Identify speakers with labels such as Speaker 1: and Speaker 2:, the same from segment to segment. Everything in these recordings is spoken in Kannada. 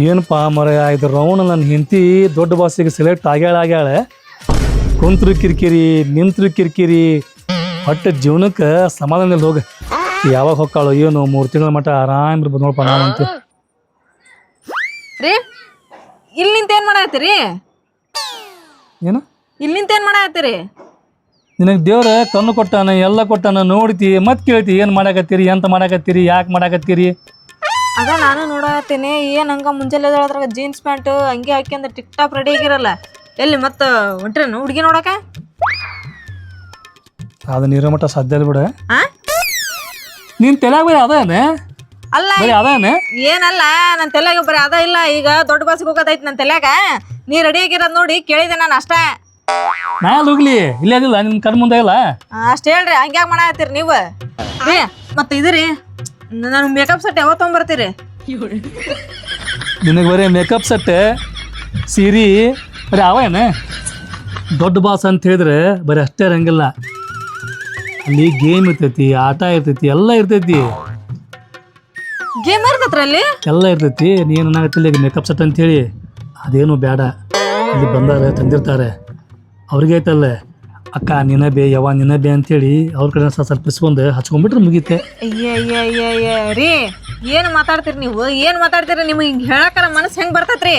Speaker 1: ಏನಪ್ಪ ಮರ ಇದು ರೌಂಡ್ ನನ್ನ ಹೆಂಡತಿ ದೊಡ್ಡ ಬಾಸಿಗೆ ಸೆಲೆಕ್ಟ್ ಆಗ್ಯಾಳ ಕುಂತ್ರು ಕಿರಿಕಿರಿ ನಿಂತ್ರು ಕಿರಿಕಿರಿ ಒಟ್ಟು ಜೀವನಕ್ಕೆ ಸಮಾಧಾನದಲ್ಲಿ ಹೋಗ ಯಾವಾಗ ಹೊಕ್ಕಾಳು ಏನು 3 ತಿಂಗಳ ಮಟ್ಟ ಆರಾಮ್ ಇರ್ಬೋದು ನೋಡಪ್ಪ ನಾವಂತೂ
Speaker 2: ರೀ ಇಲ್ಲಿ ನಿಂತ ಏನ್ ಮಾಡಾಕತ್ತೀರಿ
Speaker 1: ಏನು
Speaker 2: ಇಲ್ಲಿ ನಿಂತ ಏನ್ ಮಾಡಾಕತ್ತೀರಿ
Speaker 1: ನಿನಗೆ ದೇವ್ರ ಕಣ್ಣು ಕೊಟ್ಟಾನ ಎಲ್ಲ ಕೊಟ್ಟಾನ ನೋಡ್ತಿ ಮತ್ತೆ ಕೇಳ್ತಿ ಏನು ಮಾಡಾಕತ್ತೀರಿ ಎಂತ ಮಾಡಾಕತ್ತೀರಿ ಯಾಕೆ ಮಾಡಾಕತ್ತೀರಿ
Speaker 2: ಅದ ನಾನು ನೋಡಾಕತ್ತೀನಿ ಏನ್ ಹಂಗ ಮುಂಜಾನೆ ಅದ್ರಾಗ ಜೀನ್ಸ್ ಪ್ಯಾಂಟ್ ಹಂಗೆ ಹಾಕ್ಯಂದ ಟಿಕ್ ಟಾಪ್ ರೆಡಿ ಆಗಿರಲ್ಲ ಎಲ್ಲಿ ಮತ್ತ ಹೊಂಟ್ರೇನು ಹುಡುಗಿ ನೋಡಕ
Speaker 1: ಅದನ್ನ ಇರೋ ಮಟ್ಟ ಸಾಧ್ಯ ಇಲ್ಲ ಬಿಡ
Speaker 2: ಆ
Speaker 1: ನಿನ್ ತಲೆಯಾಗ ಬರೀ ಅದೇನೆ
Speaker 2: ಅಲ್ಲ
Speaker 1: ಬರೀ ಅದೇನೆ
Speaker 2: ಏನಲ್ಲ ನನ್ನ ತಲೆಯಾಗ ಬರೀ ಅದ ಇಲ್ಲ ಈಗ ದೊಡ್ಡ ಬಸ್ಗೆ ಹೋಗೋದೈತಿ ನನ್ನ ತಲೆಯಾಗ ನೀ ರೆಡಿ ಆಗಿರೋದ್ ನೋಡಿ ಕೇಳಿದೆ ನಾನು ಅಷ್ಟ
Speaker 1: ನಾ ಹೋಗ್ಲಿ ಇಲ್ಲೇ ಅದಿಲ್ಲ ನಿನ್ ಕಣ್ ಮುಂದೆ ಇಲ್ಲ
Speaker 2: ಅಷ್ಟ ಹೇಳ್ರಿ ಹಂಗ್ಯಾಗ ಮಾಡಾಕತ್ತೀರಿ ನೀವು ರೀ ಮತ್ತೆ ಇದ್ರಿ ನಾನು ಮೇಕಪ್ ಸೆಟ್ ಯಾವತ್ತು ತೊಗೊಂಬರ್ತೀರಿ
Speaker 1: ನಿನಗೆ ಬರೀ ಮೇಕಪ್ ಸೆಟ್ ಸೀರೆ ಬರೀ ಅವೇನೆ ದೊಡ್ಡ ಬಾಸ್ ಅಂತ ಹೇಳಿದ್ರೆ ಬರೀ ಅಷ್ಟೇ ಇರಂಗಿಲ್ಲ ಅಲ್ಲಿ ಗೇಮ್ ಇರ್ತೈತಿ ಆಟ ಇರ್ತೈತಿ ಎಲ್ಲ ಇರ್ತೈತಿ
Speaker 2: ಗೇಮ್ ಇರ್ತೈತ್ರಲ್ಲಿ
Speaker 1: ಎಲ್ಲ ಇರ್ತೈತಿ ನೀನು ಏನಾಗತ್ತಿಲ್ಲ ಈಗ ಮೇಕಪ್ ಸೆಟ್ ಅಂತೇಳಿ ಅದೇನು ಬೇಡ ಅಲ್ಲಿ ಬಂದಾರೆ ತಂದಿರ್ತಾರೆ ಅವ್ರಿಗೆ ಐತಲ್ಲ ಅಕ್ಕ ನಿನ್ನ ಬೇ ಯವ ನಿನ್ನ ಬೇ ಅಂತೇಳಿ ಅವ್ರ ಕಡೆ ಸ್ವಲ್ಪ ಇಸ್ಕೊಂಡು ಹಚ್ಕೊಂಡ್ಬಿಟ್ರೆ ಮುಗೀತೆ
Speaker 2: ಅಯ್ಯ ರೀ ಏನು ಮಾತಾಡ್ತೀರಿ ನೀವು ಏನು ಮಾತಾಡ್ತೀರಿ ನಿಮಗೆ ಹಿಂಗೆ ಹೇಳಕ್ಕಾರ ಮನಸ್ಸು ಹೆಂಗೆ ಬರ್ತೈತ್ರಿ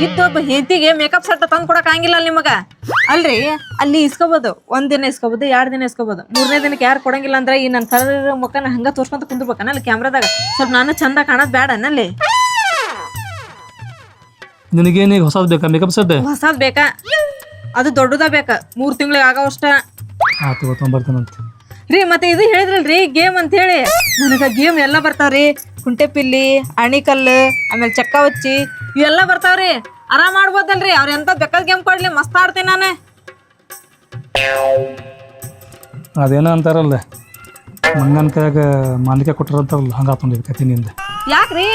Speaker 2: ಇದ್ದೊಬ್ಬ ಹೆಂಡತಿಗೆ ಮೇಕಪ್ ಸೆಟ್ ತಂದು ಕೊಡಕ್ಕೆ ಆಗಿಲ್ಲ ನಿಮಗೆ ಅಲ್ರಿ ಅಲ್ಲಿ ಇಸ್ಕೋಬೋದು 1 ದಿನ ಇಸ್ಕೋಬೋದು 2 ದಿನ ಇಸ್ಕೋಬೋದು 3ನೇ ದಿನಕ್ಕೆ ಯಾರು ಕೊಡಂಗಿಲ್ಲ ಅಂದ್ರೆ ಈ ನನ್ನ ಕಲರ್ ಮುಖನ ಹಂಗೆ ತೋರ್ಸ್ಕೊಂತ ಕುಂದ್ರಬೇಕನ ಅಲ್ಲಿ ಕ್ಯಾಮ್ರಾದಾಗ ಸ್ವಲ್ಪ ನಾನು ಚಂದ ಕಾಣೋದು ಬೇಡ ನಲ್ಲಿ
Speaker 1: ನಿನಗೇನೀಗ ಹೊಸದು ಬೇಕಾ ಮೇಕಪ್ ಸೆಟ್
Speaker 2: ಹೊಸದು ಬೇಕಾ ಅದು ದೊಡ್ಡದ ಬೇಕಾ 3 ತಿಂಗಳಿಗೆ ಆಗೋಷ್ಟ
Speaker 1: ಆತು ತೊಗೊಂಬರ್ತಾನಂತೆ
Speaker 2: ರೀ ಮತ್ತೆ ಇದು ಹೇಳಿದ್ರಲ್ರಿ ಗೇಮ್ ಅಂತ ಹೇಳಿ ನನಗೆ ಗೇಮ್ ಎಲ್ಲ ಬರ್ತಾವ್ರಿ ಕುಂಟೆಪಿಲ್ಲಿ ಅಣಿಕಲ್ಲು ಆಮೇಲೆ ಚಕ್ಕ ಹಚ್ಚಿ ಇವೆಲ್ಲ ಬರ್ತಾವ್ರಿ ಆರಾಮ್ ಮಾಡ್ಬೋದಲ್ರಿ ಅವ್ರ ಎಂತ ಬೇಕಾದ ಗೇಮ್ ಕೊಡ್ಲಿ ಮಸ್ತ್ ಆಡ್ತೀನಿ ನಾನು
Speaker 1: ಅದೇನೋ ಅಂತಾರಲ್ಲ ಮಂಗನ ಕೈಯಾಗ ಮಾಲಿಕೆ ಕೊಟ್ಟರಂತಾರಲ್ಲ ಹಂಗೆ ಹಾಕೊಂಡಿರ್ಕತಿ ನಿಂದ
Speaker 2: ಯಾಕ್ರಿ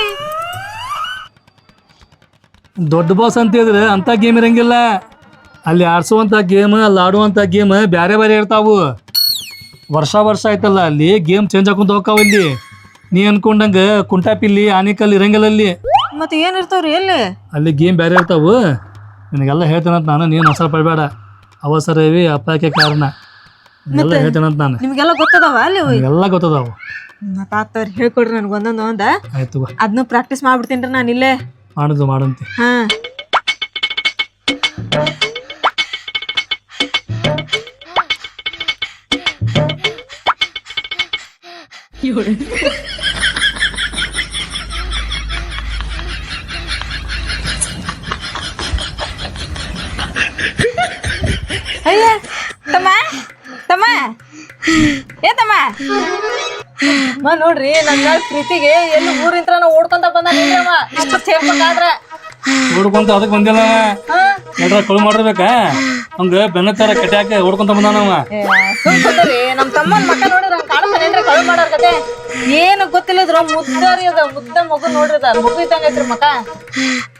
Speaker 1: ದೊಡ್ಡ ಬಾಸ್ ಅಂತ ಹೇಳಿದ್ರೆ ಅಂಥ ಗೇಮ್ ಇರಂಗಿಲ್ಲ ಅಲ್ಲಿ ಆಡ್ಸುವಂಥ ಗೇಮ್ ಅಲ್ಲಿ ಆಡುವಂಥ ಗೇಮ್ ಬೇರೆ ಬೇರೆ ಇರ್ತಾವು ವರ್ಷ ಆಯ್ತಲ್ಲ ಅಲ್ಲಿ ಗೇಮ್ ಚೇಂಜ್ ಹಾಕೊಂತ ಹೋಗ್ತಾವ ಇಲ್ಲಿ ನೀ ಅನ್ಕೊಂಡಂಗೆ ಕುಂಟಾಪಿಲ್ಲಿ ಆನಿಕಲ್ ಇರಂಗಿಲ್ಲ ಅಲ್ಲಿ
Speaker 2: ಮತ್ತೆ ಏನ್ ಇರ್ತಾವ್ರಿ ಎಲ್ಲಿ
Speaker 1: ಅಲ್ಲಿ ಗೇಮ್ ಬೇರೆ ಇರ್ತಾವು ನಿನಗೆಲ್ಲ ಹೇಳ್ತೇನಂತ ನಾನು ನೀನು ಹೊಸ ಪಡಬೇಡ ಅವಸರವೇ ಅಪಾಯಕ್ಕೆ ಕಾರಣ ಎಲ್ಲ ಹೇಳ್ತೇನಂತ ನಾನು
Speaker 2: ನಿಮ್ಗೆಲ್ಲ ಗೊತ್ತದವ ಅಲ್ಲಿ
Speaker 1: ಎಲ್ಲ ಗೊತ್ತದಾವು
Speaker 2: ಮತ್ತಾತವ್ರಿ ಹೇಳ್ಕೊಡ್ರಿ ನನ್ಗೆ ಒಂದೊಂದು
Speaker 1: ಆಯ್ತು
Speaker 2: ಅದನ್ನು ಪ್ರಾಕ್ಟೀಸ್ ಮಾಡ್ಬಿಡ್ತೀನಿ ನಾನು ಇಲ್ಲೇ
Speaker 1: ಮಾಡಂತೆ
Speaker 2: ಹಾ ಅಯ್ಯ ತಮ್ಮ ತಮ್ಮ ಏ ತಮ್ಮ ನೋಡ್ರಿ ನನ್ನ ಪ್ರೀತಿಗೆ ಎಲ್ಲಿ ಊರಿಂತ್ರ ಓಡ್ಕೊಂತ ಬಂದ ಇಷ್ಟು ಸೇರ್ಬೇಕಾದ್ರೆ
Speaker 1: ಓಡ್ಕೊಂತ ಅದಕ್ಕೆ ಬಂದಿಲ್ಲ ಎಲ್ರ ಕಳು ಮಾಡಿರ್ಬೇಕಾ ಹಂಗ ಬೆನ್ನ ತರ ಕಟ್ಯಾಕ ಓಡ್ಕೊಂತ ಬಂದಾನವ
Speaker 2: ಸುಮ್ರಿ ನಮ್ ತಮ್ಮನ ಮಕ್ಕ ನೋಡ್ರಿ ಹಂಗ ಕಾಣಿಸ್ತಾನೇನ್ರಿ ಕಳು ಮಾಡೋರ್ ಕತೆ ಏನು ಗೊತ್ತಿಲ್ಲದ್ರ ಮುದ್ದಾರಿ ಅದ ಮುದ್ದ ಮಗು ನೋಡ್ರಿ ಅದ ಮಗು ಇದ್ದಂಗ ಐತ್ರಿ ಮಕ್ಕ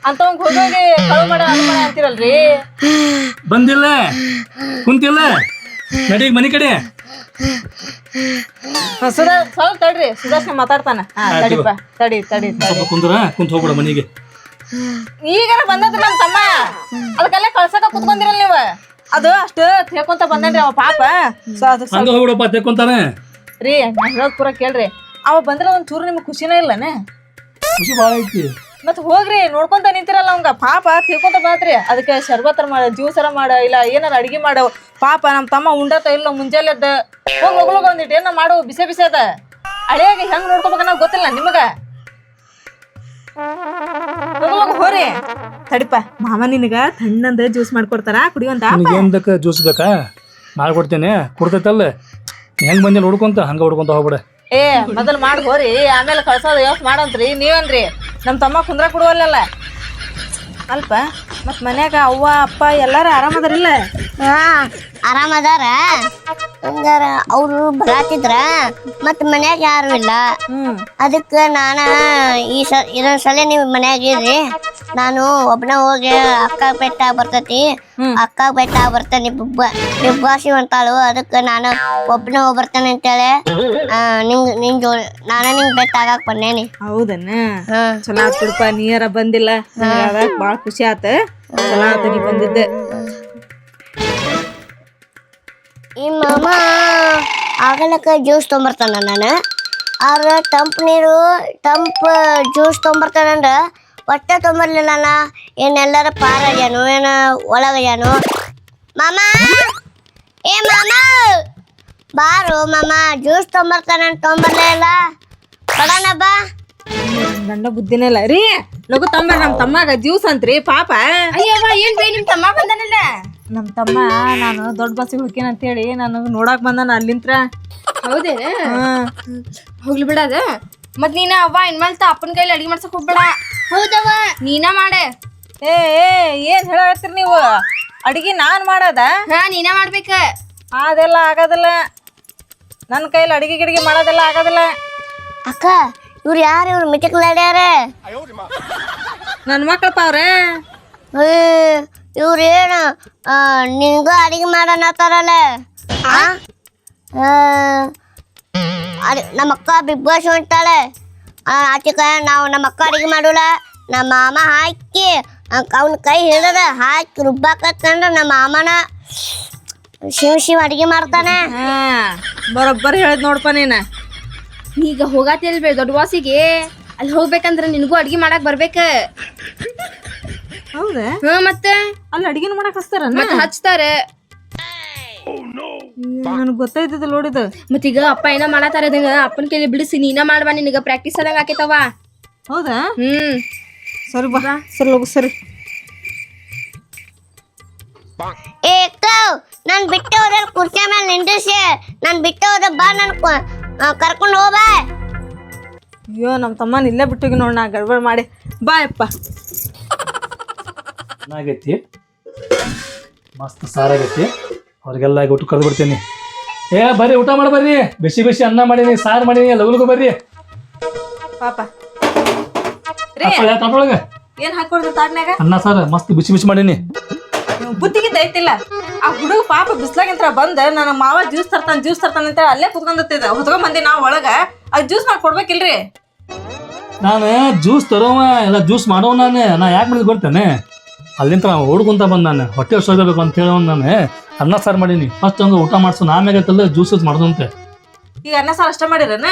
Speaker 2: ಅಂತವಂಗ ಹೋಗಿ ಕಳು ಮಾಡ ಅನುಮಾನ ಅಂತೀರಲ್ರಿ
Speaker 1: ಬಂದಿಲ್ಲ ಕುಂತಿಲ್ಲ ನಡೀಗ ಮನಿ ಕಡೆ
Speaker 2: ಸ್ವಲ್ಪ ತಡ್ರಿ ಸುದರ್ಶನ ಮಾತಾಡ್ತಾನ ತಡಿಪ್ಪ ತಡಿ
Speaker 1: ಕುಂದ್ರ ಕುಂತ ಹೋಗ್ಬಿಡ ಮನಿಗೆ
Speaker 2: ಈಗಾರ ಬಂದದ್ರಿ ನಮ್ ತಮ್ಮ ಅದಕ್ಕೆಲ್ಲ ಕಳ್ಸಕ ಕುತ್ಕೊಂಡಿರಲ್ಲ ನೀವ ಅದು ಅಷ್ಟು ಹೇಳ್ಕೊಂತ ಬಂದೇನ್ರಿ ಅವ ಪಾಪ
Speaker 1: ಹಂಗ ಹೋಗ್ಬಿಡಪ್ಪ ತೆಕ್ಕೊಂತಾನೆ
Speaker 2: ರೀ ನಾ ಹೇಳೋದ್ ಪೂರ ಕೇಳ್ರಿ ಅವ ಬಂದ್ರೆ ಒಂದ್ ಚೂರು ನಿಮ್ಗೆ ಖುಷಿನೇ ಇಲ್ಲನೆ
Speaker 1: ಖುಷಿ ಭಾಳ ಐತಿ
Speaker 2: ಮತ್ ಹೋಗ್ರಿ ನೋಡ್ಕೊಂತ ನಿಂತಿರಲ್ಲ ಅವಂಗ ಪಾಪ ತಿಳ್ಕೊಂತ ಬಂದ್ರಿ ಅದಕ್ಕೆ ಶರ್ಬತ್ತರ ಮಾಡ ಜ್ಯೂಸರ ಮಾಡ ಇಲ್ಲ ಏನಾರ ಅಡಿಗೆ ಮಾಡ ಪಾಪ ನಮ್ ತಮ್ಮ ಉಂಡತ ಇಲ್ಲ ಮುಂಜಾನೆ ಅದ ಹೋಗ್ಲೋಗ ಒಂದಿಟ್ಟು ಏನ ಮಾಡು ಬಿಸಿ ಅದ ಹಳೆಯಾಗ ಹೆಂಗ್ ನೋಡ್ಕೋಬೇಕನ್ನ ಗೊತ್ತಿಲ್ಲ ನಿಮಗ ಹೋರಿ ತಡಿಪ ಮಾಮ ನಿನಗ ತಣ್ಣಂದ ಜ್ಯೂಸ್ ಮಾಡ್ಕೊಡ್ತಾರ ಕುಡಿಯುವಂತ
Speaker 1: ಏನ್ ಬೇಕಾ ಜ್ಯೂಸ್ ಬೇಕಾ ಮಾಡ್ಕೊಡ್ತೇನೆ ಕೊಡ್ತೈತಲ್ಲ ಹೆಂಗ್ ಬಂದಿ ನೋಡ್ಕೊಂತ ಹಂಗ ಹೊಡ್ಕೊಂತ ಹೋಗ್ಬಿಡ
Speaker 2: ಏ ಮೊದಲ್ ಮಾಡಿ ಹೋರಿ ಆಮೇಲೆ ಕಳ್ಸೋದು ಯಾವ ಮಾಡಂತ್ರಿ ನೀವೇನ್ರಿ ನಮ್ ತಮ್ಮ ಕುಂದ್ರ ಕೊಡುವಲ್ಲ ಅಲ್ಪ ಮತ್ ಮನ್ಯಾಗ ಅವ್ವ ಅಪ್ಪ ಎಲ್ಲಾರು ಆರಾಮದಾರಿಲ್ಲ
Speaker 3: ಆರಾಮದಾರ ಹಂಗಾರ ಅವ್ರು ಬರಾತಿದ್ರ ಮತ್ ಮನ್ಯಾಗ ಯಾರು ಇಲ್ಲ ಅದಕ್ಕ ನಾನ ಇದೊಂದ್ ಸಲ ನೀವ್ ಮನ್ಯಾಗ ಇರ್ರಿ ನಾನು ಒಬ್ನ ಹೋಗಿ ಅಕ್ಕ ಬೆಟ್ಟ ಬರ್ತೈತಿ ಅಕ್ಕ ಬೆಟ್ಟ ಬರ್ತೇನೆ ಬಿಗ್ ಬಾಸ್ ಅಂತಾಳು ಅದಕ್ಕ ನಾನು ಒಬ್ನ ಹೋಗಿ ಬರ್ತೇನೆ ಅಂತೇಳಿ ನಿಂಗ್ ಜೋಡಿ ನಾನ ನಿಂಗ್ ಬೆಟ್ಟ ಆಗಾಕ್ ಬಂದೇನಿ.
Speaker 2: ಹೌದನ್ನ ಚಲೋ ಆತ್ ಬಿಡಪ್ಪ, ನೀರ ಬಂದಿಲ್ಲ ಬಾಳ ಖುಷಿ ಆತ. ಚಲೋ ಆತ ನೀ ಬಂದಿದ್ದೆ.
Speaker 3: ಈ ಮಾಮ ಆಗಲಕ್ಕ ಜ್ಯೂಸ್ ತೊಂಬರ್ತಾನ ನಾನು ಆದ್ರೆ ತಂಪ್ ಜ್ಯೂಸ್ ತೊಂಬರ್ತಾನಂದ್ರ ಒಟ್ಟ ತೊಂಬರ್ಲಿಲ್ಲ ಏನೆಲ್ಲರ ಪಾರಾಗ್ಯಾನು ಏನ ಒಳಗ್ಯಾನು. ಮಾಮ ಏ ಮಾಮ ಬಾರು ಮಾಮ ಜ್ಯೂಸ್ ತೊಂಬರ್ತಾನಂತ ತೊಂಬರ್ಲೇ ಇಲ್ಲ ಬಡಣ ಬಾ.
Speaker 2: ಗಂಡ ಬುದ್ಧಿನೇ ಇಲ್ಲ ರೀ. ಲಘು ತಮ್ಮ ನಮ್ ತಮ್ಮಗ ಜ್ಯೂಸ್ ಅಂತ್ರಿ ಪಾಪ.
Speaker 4: ಅಯ್ಯವ್ವ ಏನ್ ಬೈ ನಿಮ್ ತಮ್ಮ ಬಂದನಲ್ಲ.
Speaker 2: ನಮ್ ತಮ್ಮ ನಾನು ದೊಡ್ಡ ಬಸ್ಸಿಗೆ ಹೋಗ್ತೀನಿ ಅಂತೇಳಿ ನನಗೆ ನೋಡಕ್ ಬಂದಾನ ಅಲ್ಲಿಂತ್ರ.
Speaker 4: ಹೌದೇ ಹೋಗ್ಲಿ ಬಿಡದ. ಮತ್ ನೀನ ಅವ್ವ ಇನ್ಮೇಲ್ತ ಅಪ್ಪನ ಕೈಲಿ ಅಡಿಗೆ ಮಾಡ್ಸಕ್ ಹೋಗ್ಬೇಡ. ಹೌದವ್ವ ನೀನ ಮಾಡೆ.
Speaker 2: ಏ ಏನ್ ಹೇಳತ್ತೀರಿ ನೀವು? ಅಡಿಗೆ ನಾನ್ ಮಾಡದ?
Speaker 4: ಹಾ ನೀನ ಮಾಡ್ಬೇಕ.
Speaker 2: ಅದೆಲ್ಲ ಆಗೋದಿಲ್ಲ, ನನ್ನ ಕೈಲಿ ಅಡಿಗೆ ಗಿಡಿಗೆ ಮಾಡೋದೆಲ್ಲ ಆಗೋದಿಲ್ಲ.
Speaker 3: ಅಕ್ಕ ಇವ್ರು ಯಾರು ಇವ್ರು ಮಿಟಕ್ಲಾಡ್ಯಾರ
Speaker 2: ನನ್ನ ಮಕ್ಕಳಪ್ಪ ಅವ್ರೆ.
Speaker 3: ಇವ್ರೇನು ನಿನ್ಗೂ ಅಡಿಗೆ ಮಾಡೋಣತ್ತಾರಲ್ಲ. ನಮ್ಮ ಅಕ್ಕ ಬಿಗ್ ಬಾಸ್ ಹೊಂಟಾಳೆ ಆಚಿಕ ನಾವು ನಮ್ಮ ಅಕ್ಕ ಅಡಿಗೆ ಮಾಡೋಲ್ಲ. ನಮ್ಮ ಮಾಮ ಹಾಕಿ ಅವನ ಕೈ ಹಿಡಿದ ಹಾಕಿ ರುಬ್ಬಾಕತ್ತಂದ್ರೆ ನಮ್ಮ ಮಾಮನ ಶಿವ ಅಡಿಗೆ ಮಾಡ್ತಾನೆ.
Speaker 2: ಬರೋಬ್ಬರಿ ಹೇಳಿದ್ ನೋಡ್ಪ ನೀನ.
Speaker 4: ಈಗ ಹೋಗಾತಿಲ್ಬೇ ದೊಡ್ಡ ವಾಸಿಗೆ ಅಲ್ಲಿ ಹೋಗ್ಬೇಕಂದ್ರ ನಿನಗೂ ಅಡ್ಗಿ ಮಾಡಕ್ ಬರ್ಬೇಕ.
Speaker 2: ಹೌದಾ?
Speaker 4: ಹಾ ಮತ್ತೆ
Speaker 2: ಅಲ್ಲಿ ಅಡಿಗೆ ಮಾಡಕ್ ಹಚ್ತಾರ
Speaker 4: ಮತ್ತ ಹಚ್ತಾರ.
Speaker 2: ನನಗ್ ಗೊತ್ತೈತದ ನೋಡಿದ.
Speaker 4: ಮತ್ತೀಗ ಅಪ್ಪ ಏನ ಮಾಡತಾರ ಇದಂಗ ಅಪ್ಪನ ಕೈಲಿ ಬಿಡಿಸಿ ನೀನ ಮಾಡ್ಬಾ, ನಿನಗ ಪ್ರಾಕ್ಟೀಸ್ ಆದಂಗ ಆಕೇತವ.
Speaker 2: ಹೌದಾ? ಸರಿ ಬಾ, ಸರಿ ಹೋಗು ಸರಿ.
Speaker 3: ನಾನ್ ಬಿಟ್ಟು ಹೋದ ಕುರ್ಚಿ ಮೇಲೆ ನಿಂದಿಸಿ ನಾನ್ ಬಿಟ್ಟು ಹೋದ ಬಾ ನನ್ ಕರ್ಕೊಂಡು ಹೋಗ್ಬಾ.
Speaker 2: ಅಯ್ಯೋ ನಮ್ಮ ತಮ್ಮನ ಇಲ್ಲೇ ಬಿಟ್ಟೋಗಿ ನೋಡ್ ನಾ ಗಡ್ಬಡ್ ಮಾಡಿ. ಬಾ ಯಪ್ಪ.
Speaker 1: ಚೆನ್ನಾಗೈತಿ, ಮಸ್ತ್ ಸಾರಾಗೈತಿ. ಅವ್ರಿಗೆಲ್ಲ ಊಟ ಕರೆದು ಬಿಡ್ತೀನಿ. ಏ ಬರ್ರಿ ಊಟ ಮಾಡಿ ಬರ್ರಿ. ಬಿಸಿ ಬಿಸಿ ಅನ್ನ ಮಾಡೀನಿ, ಸಾರು ಮಾಡೀನಿ, ಲಗು ಬರ್ರಿ.
Speaker 2: ಪಾಪ
Speaker 1: ತಾಟೊಳಗ
Speaker 2: ಏನ್ ಹಾಕೊಡ್ದು ತಾಟ್ನ್ಯಾಗ?
Speaker 1: ಅನ್ನ ಸಾರ ಮಸ್ತ್ ಬಿಸಿ ಬಿಸಿ ಮಾಡೀನಿ.
Speaker 2: ಬುದ್ಧಿಗಿದ್ದ ಐತಿಲ್ಲ. ಆ ಹುಡುಗ ಪಾಪ ಬಿಸ್ಲಾಗಿಂತ್ರ ಬಂದ ನನ್ನ ಮಾವ ಜ್ಯೂಸ್ ತರ್ತಾನ ಅಂತ ಅಲ್ಲೇ ಕುತ್ಕೊಂಡತ್ತಿದ್ದ. ಹೊತ್ಕೊಂಡ್ ಬಂದಿ ನಾವ್ ಒಳಗ ಅದ್ ಜ್ಯೂಸ್ ಮಾಡಿ ಕೊಡ್ಬೇಕಿಲ್ರಿ?
Speaker 1: ನಾನು ಜ್ಯೂಸ್ ತರೋವ ಎಲ್ಲ ಜ್ಯೂಸ್ ಮಾಡೋ ನಾ ಯಾಕೆ ಮಾಡಿದ್ ಬರ್ತೇನೆ. ಅಲ್ಲಿಂದ ಓಡ್ಕೊಂತ ಬಂದ ನಾನು ಹೊಟ್ಟೆ ಹೊಸಬೇಕು ಅಂತ ಹೇಳೋ ನಾನು ಅನ್ನ ಸಾರು ಮಾಡೀನಿ. ಫಸ್ಟ್ ಹಂಗ ಊಟ ಮಾಡ್ಸೋ ಆಮ್ಯಾಗತ್ತಲ್ಲ ಜ್ಯೂಸ್ ಮಾಡ್ದಂತೆ.
Speaker 2: ಈಗ ಅನ್ನ ಸಾರು ಅಷ್ಟ ಮಾಡಿರನ?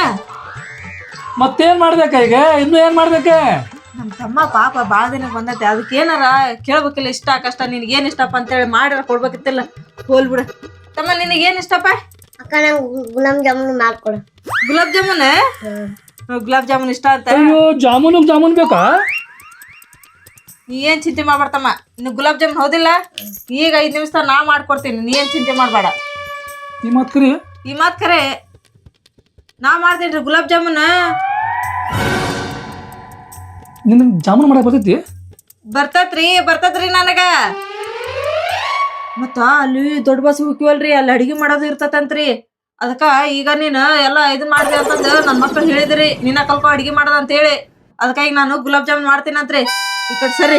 Speaker 1: ಮತ್ತೇನ್ ಮಾಡ್ಬೇಕ ಈಗ? ಇನ್ನು ಏನ್ ಮಾಡ್ಬೇಕ?
Speaker 2: ನಮ್ ತಮ್ಮ ಪಾಪ ಬಾಳ ದಿನ ಬಂದೈತೆ, ಅದಕ್ಕೆ ಏನಾರ ಕೇಳ್ಬೇಕಿಲ್ಲ. ಇಷ್ಟ ಕಷ್ಟ ನಿನಗೇನ್ ಇಷ್ಟಪ್ಪ ಅಂತೇಳಿ ಮಾಡಿರ ಕೊಡ್ಬೇಕಿತ್ತಿಲ್ಲ. ಹೋಲ್ ಬಿಡ ತಮ್ಮ, ನಿನಗೇನ್ ಇಷ್ಟಪ್ಪ?
Speaker 3: ಅಕ್ಕ ನಂಗೆ ಗುಲಾಬ್ ಜಾಮೂನ್ ಮಾಡ್ಕೊಡು.
Speaker 2: ಗುಲಾಬ್ ಜಾಮೂನ್? ಗುಲಾಬ್ ಜಾಮೂನ್ ಇಷ್ಟ ಅಂತ?
Speaker 1: ಅಯ್ಯೋ ಜಾಮೂನ್ ಬೇಕಾ?
Speaker 2: ನೀ ಏನ್ ಚಿಂತೆ ಮಾಡ್ಬಾರ್ದಮ್ಮ. ಇನ್ನು ಗುಲಾಬ್ ಜಾಮೂನ್ ಹೌದಿಲ್ಲ? ಈಗ 5 ನಿಮಿಷ ನಾ ಮಾಡ್ಕೊಡ್ತೀನಿ, ನೀ ಏನ್ ಚಿಂತೆ ಮಾಡ್ಬೇಡ.
Speaker 1: ಈ ಮಾತ್ ಕರಿ,
Speaker 2: ಈ ಮಾತ್ ಖರೆ. ನಾ ಮಾಡ್ತೇನ್ರಿ ಗುಲಾಬ್ ಜಾಮೂನ್.
Speaker 1: ನಿನ್ ಜಾಮೂನ್ ಮಾಡಕ್ ಬರ್ತೈತಿ?
Speaker 2: ಬರ್ತೈತ್ರಿ ನನಗ. ಮತ್ತ ಅಲ್ಲಿ ದೊಡ್ಡ ಬಸ್ ಹೋಗ್ತೀವಲ್ರಿ, ಅಲ್ಲಿ ಅಡಿಗೆ ಮಾಡೋದು ಇರ್ತತಂತ್ರಿ. ಅದಕ್ಕ ಈಗ ನೀನು ಎಲ್ಲ ಇದು ಮಾಡ್ದೆ ಅಂತಂದು ನನ್ನ ಮಕ್ಳು ಹೇಳಿದ್ರಿ, ನಿನ್ನ ಕಲ್ಕೊ ಅಡಿಗೆ ಮಾಡೋದ ಅಂತ ಹೇಳಿ. ಅದಕ್ಕಾಗಿ ನಾನು ಗುಲಾಬ್ ಜಾಮೂನ್ ಮಾಡ್ತೀನಂತ್ರಿ. ಈ ಕಡೆ ಸರಿ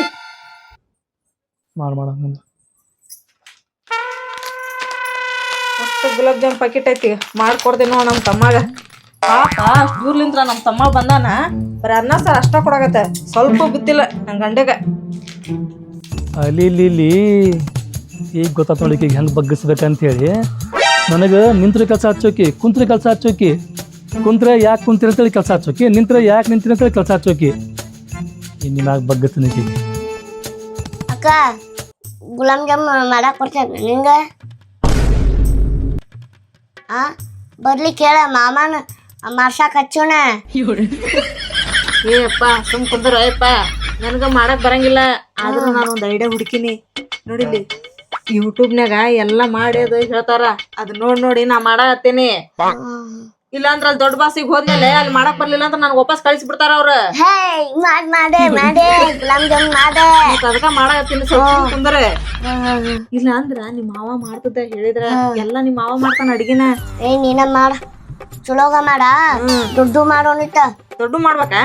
Speaker 2: ಒಟ್ಟು ಗುಲಾಬ್ ಜಾಮೂನ್ ಪ್ಯಾಕೆಟ್ ಐತಿ, ಮಾಡ್ಕೊಡ್ತೇನೋ ನಮ್ಮ ತಮ್ಮಗ. ಪಾಪ ಅಷ್ಟು ದೂರ್ಲಿಂತ್ರ ನಮ್ಮ ತಮ್ಮ ಬಂದಾನ, ಬರೀ ಅನ್ನ ಸಾರು ಅಷ್ಟ ಕೊಡಾಗತ್ತೆ, ಸ್ವಲ್ಪ ಬಿದ್ದಿಲ್ಲ ನನ್ನ ಗಂಡಗ.
Speaker 1: ಅಲ್ಲಿ ಈಗ ಗೊತ್ತಾತ್ ನೋಡಿ ಈಗ ಹೆಂಗೆ ಬಗ್ಗಿಸ್ಬೇಕಂತ ಹೇಳಿ. ನನಗೆ ನಿಂತ್ರೆ ಕೆಲಸ ಹಚ್ಚೋಕಿ, ಕುಂತ್ರೆ ಕೆಲಸ ಹಚ್ಚೋಕಿ, ಕುಂತ್ರೆ ಯಾಕೆ ಕುಂತಿರ ಅಂತೇಳಿ ಕೆಲಸ ಹಚ್ಚೋಕಿ, ನಿಂತ್ರೆ ಯಾಕೆ ನಿಂತಿರ ಅಂತೇಳಿ ಕೆಲಸ ಹಚ್ಚೋಕಿ. ನಿಮ್ಯಾಗ ಬಗ್ಗಸ್ತೀನಿ ಈಗ.
Speaker 3: ಅಕ್ಕ ಗುಲಾಬ್ ಜಾಮೂನ್ ಮಾಡಕ್ ಕೊಡ್ತೇನೆ ನಿಂಗ. ಬರ್ಲಿ ಕೇಳ ಮಾಮನ ಮಾಡ್ಸಾಕ್ ಹಚ್ಚೋಣ.
Speaker 2: ಏಪ್ಪ ಸುಮ್ ಕುಂದ್ರ ಅಯ್ಯಪ್ಪ, ನನಗ ಮಾಡಕ್ ಬರಂಗಿಲ್ಲ. ಆದ್ರೂ ನಾನು ಒಂದು ಐಡಿಯಾ ಹುಡುಕಿನಿ ನೋಡಿಲಿ. ಯೂಟ್ಯೂಬ್ನಾಗ ಎಲ್ಲ ಮಾಡಿ ಅದು ಹೇಳ್ತಾರ, ಅದು ನೋಡಿ ನಾ ಮಾಡಾಕತ್ತೇನಿ. ಇಲ್ಲಾಂದ್ರ ಅಲ್ಲಿ ದೊಡ್ಡ ಬಾಸಿಗೆ ಹೋದ್ಮೇಲೆ ಅಲ್ಲಿ ಮಾಡಕ್ ಬರ್ಲಿಲ್ಲ ಅಂತ ನನ್ ವಾಪಸ್ ಕಳಿಸ್ಬಿಡ್ತಾರ ಅವ್ರ.
Speaker 3: ಹೇ ಮಾಡೆ ಗುಲಾಬ್ ಜಾಮೂನ್ ಮಾಡೆ.
Speaker 2: ಅದಕ್ಕ ಮಾಡಕತ್ತೀನಿ ಸ್ವಲ್ಪ ಕುಂದ್ರೆ. ಇಲ್ಲ ಅಂದ್ರ ನಿಮ್ ಮಾವ ಮಾಡ್ತದ ಹೇಳಿದ್ರ ಎಲ್ಲಾ ನಿಮ್ ಮಾವ ಮಾಡ್ತಾನ ಅಡಿಗೆನ.
Speaker 3: ನೀನ ಮಾಡ ಚಲೋಗ ಮಾಡ ದೊಡ್ಡ ಮಾಡೋನಿತ್ತ.
Speaker 2: ದೊಡ್ಡ ಮಾಡ್ಬೇಕಾ?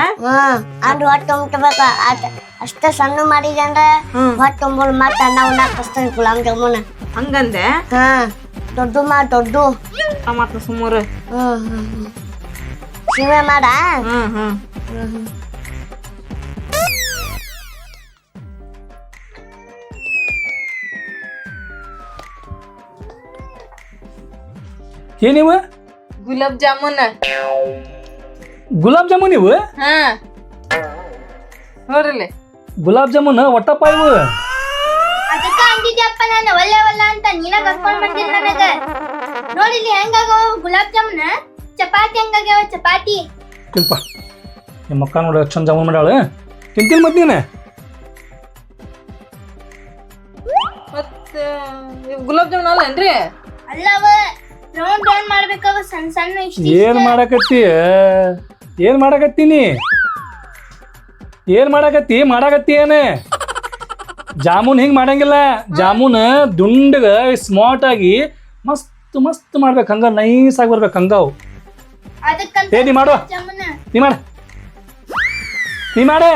Speaker 3: ಅಂದ್ ಹೊಟ್ಟೆ ತುಂಬ್ಬೇಕ. ಅಷ್ಟ ಸಣ್ಣ ಮಾಡಿದೆ ಅಂದ್ರ ಹೊಟ್ಟೆ ತುಂಬೋದು. ಮತ್ತ ಅನ್ನ ಉಣ್ಣಾಕ ಕಷ್ಟ ಗುಲಾಬ್ ಜಾಮೂನ್.
Speaker 2: ಹಂಗಂದೆ?
Speaker 3: ದೊಡ್ಡ ಮಾಡ ದೊಡ್ಡ
Speaker 2: ಮಾತ್ರ ಸುಮಾರು.
Speaker 3: ಶಿವೆ ಮಾಡ.
Speaker 1: ಏನಿವ?
Speaker 2: ಗುಲಾಬ್ ಜಾಮೂನ್.
Speaker 1: ಗುಲಾಬ್ ಜಾಮೂನ್ ಇವು?
Speaker 2: ನೋಡ್ರಿ
Speaker 1: ಗುಲಾಬ್ ಜಾಮೂನ್ ಒಟ್ಟಪ್ಪ ಇವು.
Speaker 4: ಅದಕ್ಕ ಅಂದಿದ್ಯಪ್ಪ ನಾನು ಒಲ್ಲೆ ಒಲ್ಲ ಅಂತ. ನೀನ ಕರ್ಕೊಂಡ್ ಬಂದಿದ್ ನನಗ. ನೋಡಿಲಿ ಹೆಂಗಾಗವ ಗುಲಾಬ್ ಜಾಮೂನ್. ಚಪಾತಿ ಹೆಂಗಾಗ್ಯಾವ ಚಪಾತಿ.
Speaker 1: ತಿನ್ಪ ನಿಮ್ಮ ಅಕ್ಕ ನೋಡಿ ಚಂದ ಜಾಮೂನ್ ಮಾಡ್ಯಾಳ. ತಿಂತೀನಿ ಮತ್ತೆ ನೀನು.
Speaker 2: ಮತ್ತ ಗುಲಾಬ್ ಜಾಮೂನ್ ಅಲ್ಲೇನ್ರಿ?
Speaker 4: ಅಲ್ಲವ ರೌಂಡ್ ರೌಂಡ್ ಮಾಡ್ಬೇಕವ ಸಣ್ಣ ಸಣ್ಣ ಇಷ್ಟ.
Speaker 1: ಏನ್ ಮಾಡಾಕತ್ತಿ? ಏನ್ ಮಾಡಾಕತ್ತೀನಿ? ಏನ್ ಮಾಡಾಕತ್ತಿ ಏನ? ಜಾಮೂನ್ ಹಿಂಗ್ ಮಾಡಂಗಿಲ್ಲ. ಜಾಮೂನ್ ದುಂಡಗ ಸ್ಮಾರ್ಟ್ ಆಗಿ ಮಸ್ತ್ ಮಸ್ತ್ ಮಾಡ್ಬೇಕು. ಹಂಗ ನೈಸ್ ಆಗಿ ಬರ್ಬೇಕು ಹಂಗಾವು.
Speaker 4: ಅದಕ್ಕಂತ
Speaker 1: ನೀ ಮಾಡು.
Speaker 4: ಜಾಮೂನ್
Speaker 1: ನೀ ಮಾಡೆ.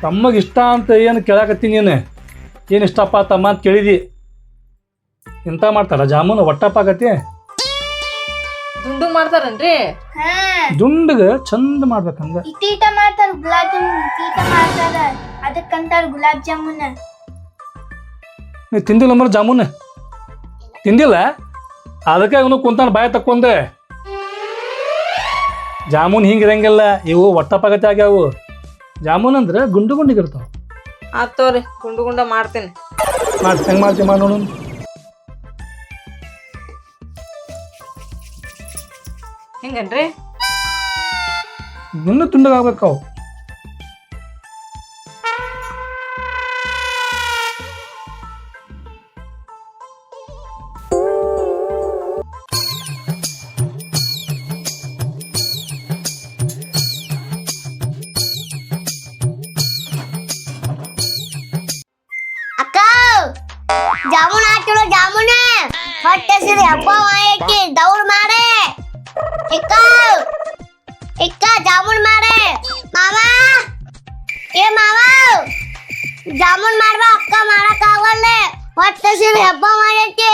Speaker 1: ತಮ್ಮಗ್ ಇಷ್ಟ ಅಂತ ಏನು ಕೇಳಾಕತ್ತೀನಿ ನೀನು? ಏನ್ ಇಷ್ಟಪ್ಪ ತಮ್ಮ ಅಂತ ಕೇಳಿದಿ. ಇಂತ ಮಾಡ್ತಾರ ಜಾಮೂನ್ ಒಟ್ಟಪ್ಪ ಆಗತಿ.
Speaker 2: ದುಂಡು ಮಾಡ್ತಾರನ್ರಿ?
Speaker 1: ದುಂಡಗ ಚಂದ ಮಾಡ್ಬೇಕು ಹಂಗ.
Speaker 4: ಇಟೀಟ ಮಾಡ್ತಾರ ಗುಲಾಬ್ ಜಾಮೂನ್. ಇಟೀಟ ಮಾಡ್ತಾರ ಅದಕ್ಕಂತಾರ ಗುಲಾಬ್ ಜಾಮೂನ್.
Speaker 1: ನೀ ತಿಂದಿಲ್ಲ ಮರ ಜಾಮೂನ್? ತಿಂದಿಲ್ಲ? ಅದಕ್ಕೆ ಇವನು ಕುಂತಾನ ಬಾಯ ತಕ್ಕೊಂಡೆ. ಜಾಮೂನ್ ಹಿಂಗಿರಂಗಿಲ್ಲ. ಇವು ಒಟ್ಟಪ್ಪಾಗತ್ತೆ ಆಗ್ಯಾವು. ಜಾಮೂನ್ ಅಂದ್ರೆ ಗುಂಡು ಗುಂಡಿಗಿರ್ತಾವ.
Speaker 2: ಆತೋರಿ ಗುಂಡು ಗುಂಡ ಮಾಡ್ತೀನಿ.
Speaker 1: ಹೆಂಗ್ ಮಾಡ್ತೀವಿ ಮಾಡಿ ನೋಡು.
Speaker 2: ಹಿಂಗನ್ರಿ?
Speaker 1: ಇನ್ನೂ ತುಂಡಗಾಗ್ಬೇಕು.
Speaker 3: ಅಕ್ಕ ಜಾಮೂನ್ ಹಾಕಿರೋ ಜಾಮೂನ್ ಹೊಟ್ಟೆ ಸಿರಿ ಹಬ್ಬ ಮಾಡೈತಿ. ದೌಡ್ ಮಾಡೆ ಇಕ್ಕ ಜಾಮೂನ್ ಮಾಡೆ. ಮಾವ ಮಾವ ಜಾಮೂನ್ ಮಾಡ್ಬಾ. ಅಕ್ಕ ಮಾಡಕ್ ಆಗಲ್ಲ. ಹೊಟ್ಟೆ ಸಿರಿ ಹಬ್ಬ ಮಾಡೈತಿ.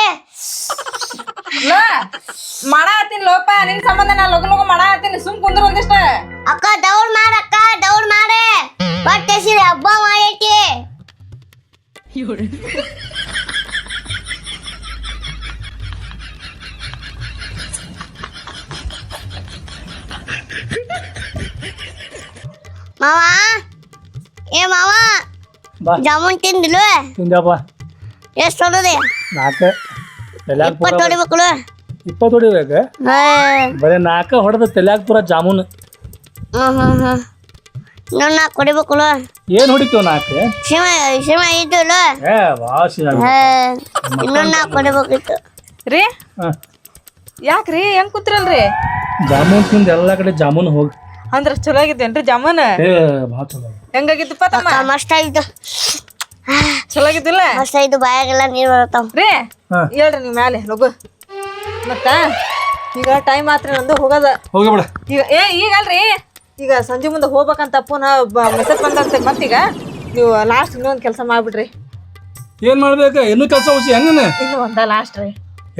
Speaker 2: ಮಾಡಾತೀನಿ ಲೋಪ. ನಿನ್ ಸಂಬಂಧ ನಾ ಲಗು ಲಗು ಮಾಡಾತೀನಿ. ಸುಮ್ ಕುಂದ್ರ ಒಂದಿಷ್ಟ.
Speaker 3: ಅಕ್ಕ ದೌಡ್ ಮಾಡ. ಅಕ್ಕ ದೌಡ್ ಮಾಡೆ. ಹೊಟ್ಟೆ ಸಿರಿ ಹಬ್ಬ ಮಾಡೈತಿ. ಮಾವ ಮಾವ
Speaker 1: ಬಾ
Speaker 3: ಜಾಮೂನ್ ತಿಂದಿಲ್ಲ?
Speaker 1: ತಿಂದಪ್ಪ.
Speaker 3: ಎಷ್ಟು ಹೊಡದೆ?
Speaker 1: 4
Speaker 3: 20 ಹೊಡಿಬೇಕಲ್ಲ.
Speaker 1: 20 ಹೊಡಿಬೇಕು. ಬರೀ 4 ಹೊಡೆದ ತಲ್ಯಾಗ ಪೂರ ಜಾಮೂನ್.
Speaker 3: ಇನ್ನೊಂದು 4 ಹೊಡಿಬೇಕಲ್ಲ.
Speaker 1: ಏನ್ ಹೊಡಿತೀವ್ 4?
Speaker 3: ಶಿವ ಇದ್ದಲ್ಲ. ಇನ್ನೊಂದು 4 ಹೊಡಿಬೇಕಿತ್ತು
Speaker 2: ರೀ. ಯಾಕ್ರಿ ಹೆಂಗ್ ಕೂತಿರಲ್ರಿ?
Speaker 1: ಜಾಮೂನ್ ತಿಂದ ಎಲ್ಲಾ ಕಡೆ ಜಾಮೂನ್ ಹೋಗಿ.
Speaker 2: ಅಂದ್ರ ಚಲೋ ಆಗಿದ್ದೇನ್ರಿ ಜಾಮೂನ್?
Speaker 1: ಭಾಳ ಚಲೋ.
Speaker 2: ಹೆಂಗಾಗಿತ್ತಪ್ಪ ತಮ್ಮ?
Speaker 3: ಮಸ್ತ್ ಆಯ್ತು.
Speaker 2: ಚಲೋ ಆಗಿದ್ದಿಲ್ಲ?
Speaker 3: ಮಸ್ತ್ ಆಯ್ತು. ಬಾಯಾಗೆಲ್ಲ ನೀರ್ ಬರ್ತಾವ
Speaker 2: ರೀ. ಹೇಳ್ರಿ ನೀವ್ ಮ್ಯಾಲೆ ಲಗು. ಮತ್ತ ಈಗ ಟೈಮ್ ಆತ್ರಿ ನಂದು ಹೋಗದ.
Speaker 1: ಹೋಗ್ಬಿಡ.
Speaker 2: ಈಗ ಅಲ್ರಿ, ಈಗ ಸಂಜೆ ಮುಂದೆ ಹೋಗ್ಬೇಕಂತ ಪುನಃ ಮೆಸೇಜ್ ಬಂದಂತೆ. ಮತ್ತೀಗ ನೀವು ಲಾಸ್ಟ್ ಇನ್ನೊಂದು ಕೆಲಸ ಮಾಡ್ಬಿಡ್ರಿ.
Speaker 1: ಏನ್ ಮಾಡ್ಬೇಕ? ಇನ್ನೂ ಕೆಲಸ ಉಳಿಸಿ ಹೆಂಗ?
Speaker 2: ಇನ್ನು ಒಂದ ಲಾಸ್ಟ್ ರೀ.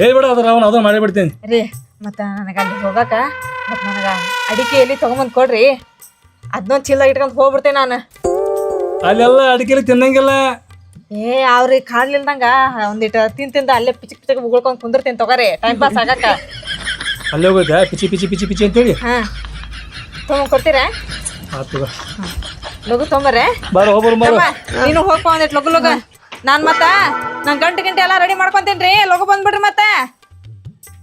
Speaker 1: ಹೇಳ್ಬಿಡ. ಅದ್ರ ಅದನ್ನ ಮಾಡಿಬಿಡ್ತೀನಿ
Speaker 2: ರೀ. ಮತ್ತ ನನಗ ಅಲ್ಲಿ ಹೋಗಾಕ ಮತ್ ನನಗ ಅಡಿಕೆ ಎಲ್ಲಿ ತಗೊಂಬಂದ್ ಕೊಡ್ರಿ. ಅದನ್ನೊಂದು ಚೀಲ ಇಟ್ಕೊಂಡ್ ಹೋಗ್ಬಿಡ್ತೇನೆ ನಾನು.
Speaker 1: ಅಲ್ಲೆಲ್ಲ ಅಡಿಕೆಲಿ ತಿನ್ನಂಗಿಲ್ಲ.
Speaker 2: ಅವ್ರಿಗೆ ಕಾಡ್ಲಿಲ್ದಂಗ ಒಂದಿಟ್ಟು ತಿಂದ ಅಲ್ಲೇ ಪಿಚಕ್ ಪಿಚಕ್ ಉಗುಳ್ಕೊಂಡ್ ಕುಂದಿರ್ತೀನಿ. ತಗೋರಿ ಟೈಮ್ ಪಾಸ್ ಆಗಾಕ.
Speaker 1: ಅಲ್ಲೇ ಹೋಗೈತೆ ಪಿಚಿ ಪಿಚಿ ಪಿಚಿ ಪಿಚಿ ಅಂತೇಳಿ.
Speaker 2: ತೊಗೊಂಡ್ ಕೊಡ್ತೀರಾ? ಲಗು ತೊಂಬರ್ರೆ.
Speaker 1: ಬಾರ ಹೋಗ್ಬರು.
Speaker 2: ನೀನು ಹೋಗ್ಪ ಒಂದಿಟ್ಟು ಲಗು ಲಗು. ನನ್ ಗಂಟೆ ಎಲ್ಲ ರೆಡಿ ಮಾಡ್ಕೊಂತೇನ್ರಿ. ಲಗು ಬಂದ್ಬಿಡ್ರಿ. ಮತ್ತೆ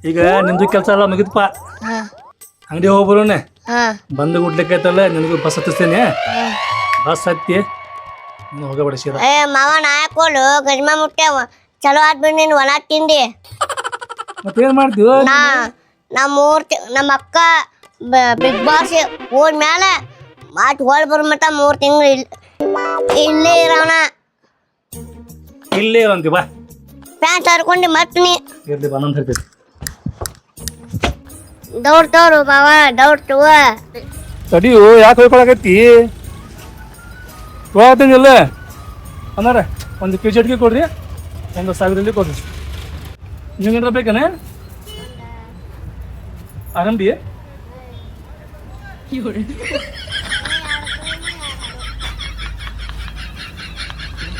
Speaker 1: ಈಗ ನಿಂದು ಕೆಲಸ ಎಲ್ಲ ಮುಗಿದಪ್ಪ. ಅಂಗಡಿ ಹೋಗ್ಬರೋನೆ. ಬಂದು ಗುಡ್ಲಿಕ್ಕೈತಲ್ಲ ನಿನಗೂ ಬಸ್ ಹತ್ತಿಸ್ತೇನೆ. ಬಸ್ ಹತ್ತಿ ಹೋಗಬೇಡ ಸೀದಾ.
Speaker 3: ಮಾವ ನಾಯಕೋಲು ಗಜ್ಮಾ ಮುಟ್ಟ್ಯಾವ. ಚಲೋ ಆದ್ಬಿಡ್ ನೀನು ಒಣ ತಿಂಡಿ.
Speaker 1: ಮತ್ತೇನ್ ಮಾಡ್ತೀವ
Speaker 3: ನಮ್ಮ ಅಕ್ಕ ಬಿಗ್ ಬಾಸ್ ಹೋದ್ಮ್ಯಾಲ ಮಾತು ಹೊಳ್ ಬರ್ಮಟ 3 ತಿಂಗಳು ಇಲ್ಲೇ ಇರೋಣ.
Speaker 1: ಇಲ್ಲೇ ಇರಂತಿ ಬಾ.
Speaker 3: ಪ್ಯಾಂಟ್ ಹರ್ಕೊಂಡು ಮತ್ನಿ
Speaker 1: ಇರ್ಲಿ ಬಾ ನಂದ್ ಹೇಳ್ತೈತಿ.
Speaker 3: ದೌಡ್ತವ್ರು ಬಾವ ದೌಡ್ತು.
Speaker 1: ತಡಿಯು ಯಾಕೆ ಹೋಗ್ಕೊಳಕತ್ತಿ? ಹೋಗ್ತೀನಿಲ್ಲ ಅನ್ನಾರ ಒಂದು ಕೆ ಜಿ ಅಡ್ಗೆ ಕೊಡ್ರಿ, 1,000 ಕೊಡ್ರಿ. ನಿಮ್ಗೇನಾರ ಬೇಕೇನೆ? ಆರಾಮ್ದಿ?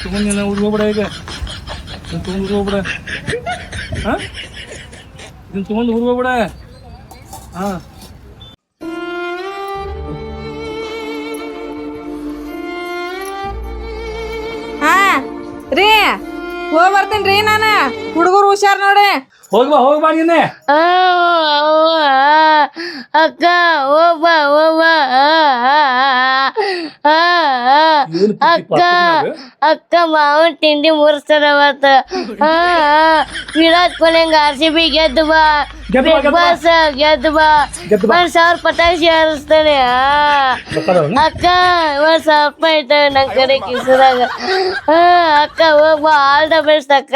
Speaker 1: ತಗೊಂಡಿನ ಊರಿಗೆ ಹೋಗ್ಬಿಡ ಈಗ. ಇದನ್ನ ತಗೊಂಡು ಊರಿಗೆ ಹೋಗ್ಬಿಡ. ಹಾಂ ಇದನ್ನ ತಗೊಂಡು ಊರಿಗೆ ಹೋಗ್ಬಿಡ. ಹಾಂ
Speaker 2: ಹಾ ರೀ ಹೋಗ್ ಬರ್ತೀನಿ ನಾನು. ಹುಡುಗರು ಹುಷಾರ್ ನೋಡಿ.
Speaker 1: ಹೋಗ್ಬಾ ನೀನೆ.
Speaker 3: ಅಕ್ಕ ಹೋಗ್ಬ ಅಕ್ಕ ಮಾವನ್ ತಿಂಡಿ ಮುರ್ಸ್ತಾರ ಅವತ್ತ. ವಿರಾಟ್ ಕೊಹ್ಲಿ RCB ಗೆದ್ದು ಬಾ, ಬಿಗ್ ಬಾಸ್ ಗೆದ್ದು ಬಾ, 1,000 ಪಟಾಕ್ಷಿ ಹಾರಿಸ್ತಾನೆ. ಅಕ್ಕ 1,000 ರೂಪಾಯಿ ಇರ್ತವೆ ನನ್ ಕಡೆ ಕಿಸದಾಗ. ಅಕ್ಕ ಹೋಗ್ಬಾ, ಆಲ್ ದ ಬೆಸ್ಟ್ ಅಕ್ಕ.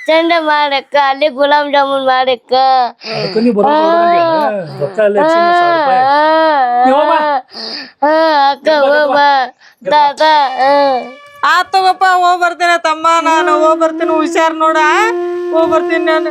Speaker 3: ಚಂದ ಮಾಡಕ್ಕ, ಅಲ್ಲಿ ಗುಲಾಬ್ ಜಾಮೂನ್ ಮಾಡಕ್ಕ. ಅಕ್ಕ ಹೋಗ್ಬಾ ತಾತ.
Speaker 2: ಆತ್ ತಗೋಪ್ಪ, ಹೋಗ್ ಬರ್ತೀನಿ ತಮ್ಮ, ನಾನು ಹೋಗ್ ಬರ್ತೀನಿ. ಹುಷಾರ್ ನೋಡ, ಹೋಗ್ ಬರ್ತೀನಿ ನಾನು.